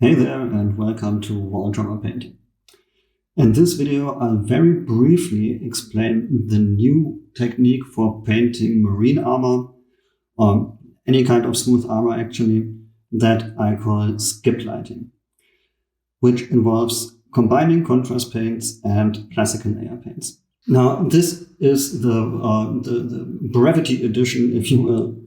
Hey there and welcome to Warhammer painting. In this video I'll very briefly explain the new technique for painting marine armor, or any kind of smooth armor actually, that I call skip lighting, which involves combining contrast paints and classical layer paints. Now this is the brevity edition, if you will,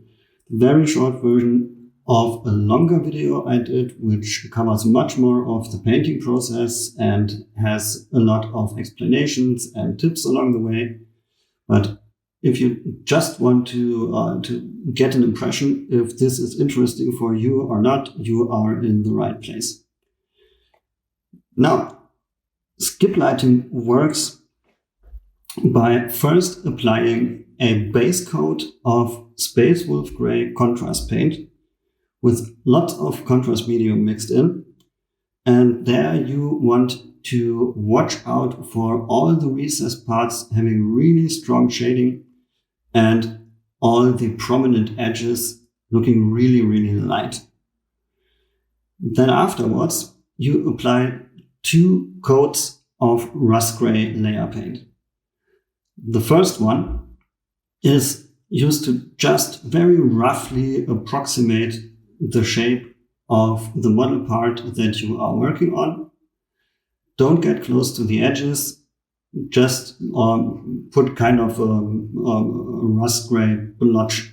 very short version of a longer video I did, which covers much more of the painting process and has a lot of explanations and tips along the way. But if you just want to get an impression if this is interesting for you or not, you are in the right place. Now, skip lighting works by first applying a base coat of Space Wolf Gray contrast paint with lots of contrast medium mixed in. And there you want to watch out for all the recessed parts having really strong shading and all the prominent edges looking really, really light. Then afterwards, you apply 2 coats of rust gray layer paint. The first one is used to just very roughly approximate the shape of the model part that you are working on. Don't get close to the edges. Just put kind of a rust gray blotch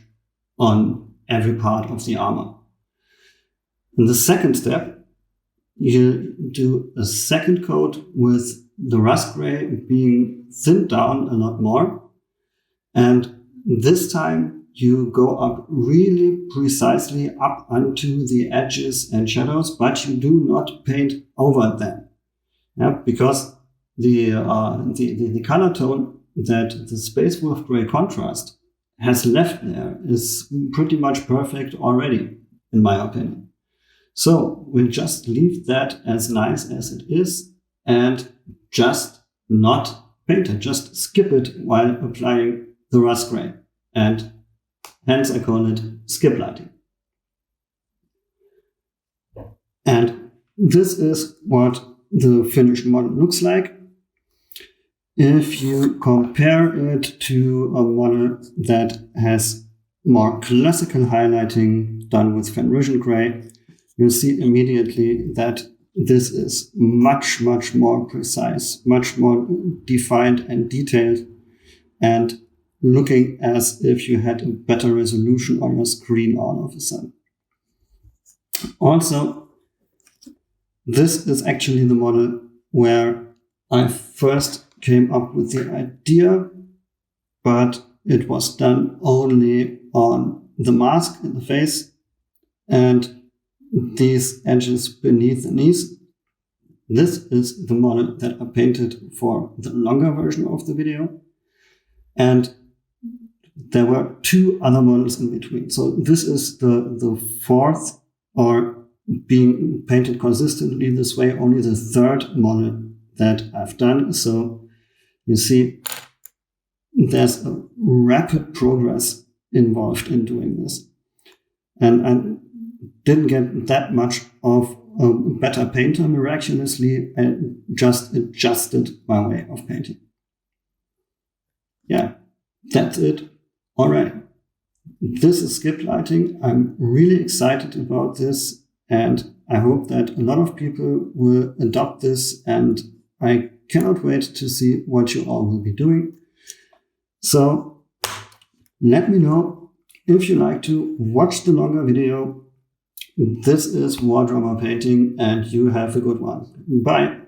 on every part of the armor. In the second step, you do a second coat with the rust gray being thinned down a lot more. And this time you go up really precisely up onto the edges and shadows, but you do not paint over them. Yeah, because the color tone that the Space Wolf Gray contrast has left there is pretty much perfect already, in my opinion. So we'll just leave that as nice as it is and just not paint it, just skip it while applying the rust gray. And hence I call it skip lighting. And this is what the finished model looks like. If you compare it to a model that has more classical highlighting done with Fenrisian gray, you'll see immediately that this is much, much more precise, much more defined and detailed, and looking as if you had a better resolution on your screen all of a sudden. Also, this is actually the model where I first came up with the idea, but it was done only on the mask in the face and these edges beneath the knees. This is the model that I painted for the longer version of the video. And there were 2 other models in between. So this is the fourth, or being painted consistently this way, only the 3rd model that I've done. So you see there's a rapid progress involved in doing this. And I didn't get that much of a better painter miraculously. I just adjusted my way of painting. Yeah, that's it. All right, this is skip lighting. I'm really excited about this, and I hope that a lot of people will adopt this, and I cannot wait to see what you all will be doing. So let me know if you like to watch the longer video. This is Warhammer painting, and you have a good one. Bye.